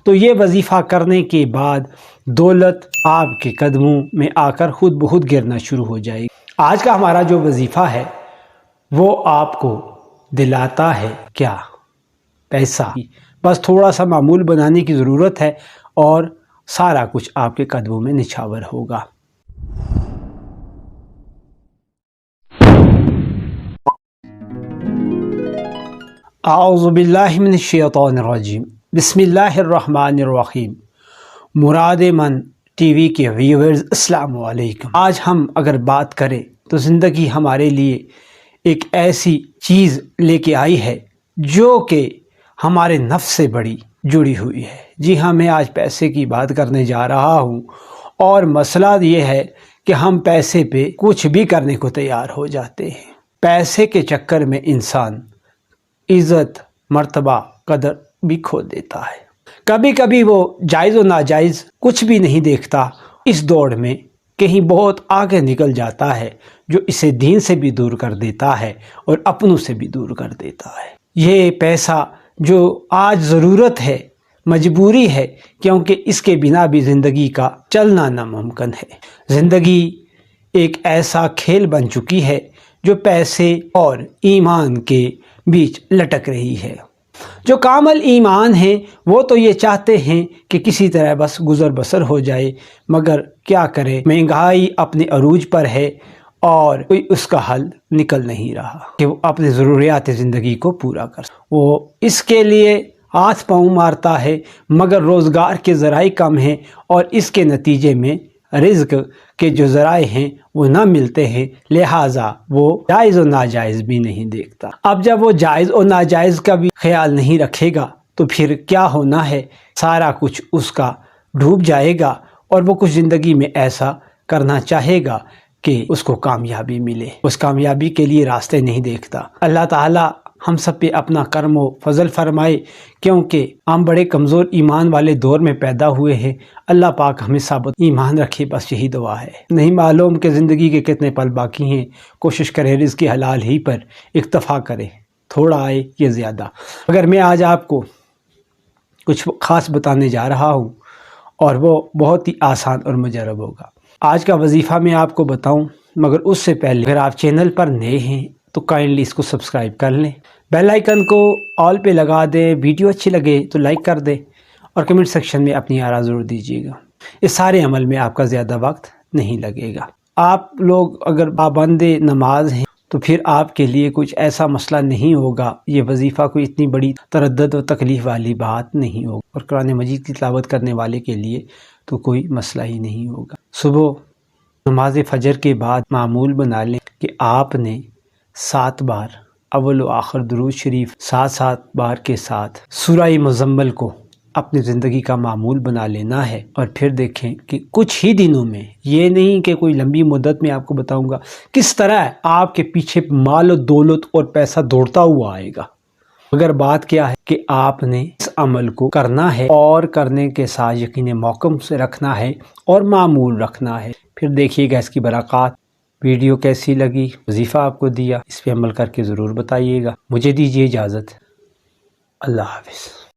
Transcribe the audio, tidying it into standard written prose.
تو یہ وظیفہ کرنے کے بعد دولت آپ کے قدموں میں آ کر خود بخود گرنا شروع ہو جائے گی۔ آج کا ہمارا جو وظیفہ ہے وہ آپ کو دلاتا ہے کیا؟ پیسہ۔ بس تھوڑا سا معمول بنانے کی ضرورت ہے اور سارا کچھ آپ کے قدموں میں نچھاور ہوگا۔ اعوذ باللہ من الشیطان الرجیم، بسم اللہ الرحمن الرحیم۔ مراد من ٹی وی کے ویورز السلام علیکم۔ آج ہم اگر بات کریں تو زندگی ہمارے لیے ایک ایسی چیز لے کے آئی ہے جو کہ ہمارے نفس سے بڑی جڑی ہوئی ہے۔ جی ہاں، میں آج پیسے کی بات کرنے جا رہا ہوں اور مسئلہ یہ ہے کہ ہم پیسے پہ کچھ بھی کرنے کو تیار ہو جاتے ہیں۔ پیسے کے چکر میں انسان عزت، مرتبہ، قدر بھی کھو دیتا ہے۔ کبھی کبھی وہ جائز و ناجائز کچھ بھی نہیں دیکھتا، اس دوڑ میں کہیں بہت آگے نکل جاتا ہے جو اسے دین سے بھی دور کر دیتا ہے اور اپنوں سے بھی دور کر دیتا ہے۔ یہ پیسہ جو آج ضرورت ہے، مجبوری ہے، کیونکہ اس کے بنا بھی زندگی کا چلنا ناممکن ہے۔ زندگی ایک ایسا کھیل بن چکی ہے جو پیسے اور ایمان کے بیچ لٹک رہی ہے۔ جو کامل ایمان ہیں وہ تو یہ چاہتے ہیں کہ کسی طرح بس گزر بسر ہو جائے، مگر کیا کرے، مہنگائی اپنے عروج پر ہے اور کوئی اس کا حل نکل نہیں رہا کہ وہ اپنے ضروریات زندگی کو پورا کر سکے۔ وہ اس کے لیے ہاتھ پاؤں مارتا ہے، مگر روزگار کے ذرائع کم ہیں اور اس کے نتیجے میں رزق کے جو ذرائع ہیں وہ نہ ملتے ہیں، لہٰذا وہ جائز و ناجائز بھی نہیں دیکھتا۔ اب جب وہ جائز و ناجائز کا بھی خیال نہیں رکھے گا تو پھر کیا ہونا ہے، سارا کچھ اس کا ڈوب جائے گا اور وہ کچھ زندگی میں ایسا کرنا چاہے گا کہ اس کو کامیابی ملے، اس کامیابی کے لیے راستے نہیں دیکھتا۔ اللہ تعالیٰ ہم سب پہ اپنا کرم و فضل فرمائے، کیونکہ ہم بڑے کمزور ایمان والے دور میں پیدا ہوئے ہیں۔ اللہ پاک ہمیں ثابت ایمان رکھے، بس یہی دعا ہے۔ نہیں معلوم کہ زندگی کے کتنے پل باقی ہیں، کوشش کریں رزق کی حلال ہی پر اکتفا کریں، تھوڑا آئے یہ زیادہ۔ اگر میں آج آپ کو کچھ خاص بتانے جا رہا ہوں اور وہ بہت ہی آسان اور مجرب ہوگا۔ آج کا وظیفہ میں آپ کو بتاؤں، مگر اس سے پہلے اگر آپ چینل پر نئے ہیں تو کائنڈلی اس کو سبسکرائب کر لیں، بیل آئیکن کو آل پہ لگا دیں، ویڈیو اچھی لگے تو لائک کر دیں اور کمنٹ سیکشن میں اپنی آراء ضرور دیجیے گا۔ اس سارے عمل میں آپ کا زیادہ وقت نہیں لگے گا۔ آپ لوگ اگر پابند نماز ہیں تو پھر آپ کے لیے کچھ ایسا مسئلہ نہیں ہوگا، یہ وظیفہ کوئی اتنی بڑی تردد و تکلیف والی بات نہیں ہوگا، اور قرآن مجید کی تلاوت کرنے والے کے لیے تو کوئی مسئلہ ہی نہیں ہوگا۔ صبح نماز فجر کے بعد معمول بنا لیں کہ آپ نے 7 بار اول و آخر درود شریف 7 بار کے ساتھ سورہ مزمل کو اپنی زندگی کا معمول بنا لینا ہے، اور پھر دیکھیں کہ کچھ ہی دنوں میں، یہ نہیں کہ کوئی لمبی مدت میں آپ کو بتاؤں گا کس طرح آپ کے پیچھے مال و دولت اور پیسہ دوڑتا ہوا آئے گا، مگر بات کیا ہے کہ آپ نے اس عمل کو کرنا ہے اور کرنے کے ساتھ یقین محکم سے رکھنا ہے اور معمول رکھنا ہے۔ پھر دیکھیے گا اس کی برکات۔ ویڈیو کیسی لگی، وظیفہ آپ کو دیا، اس پہ عمل کر کے ضرور بتائیے گا۔ مجھے دیجیے اجازت، اللہ حافظ۔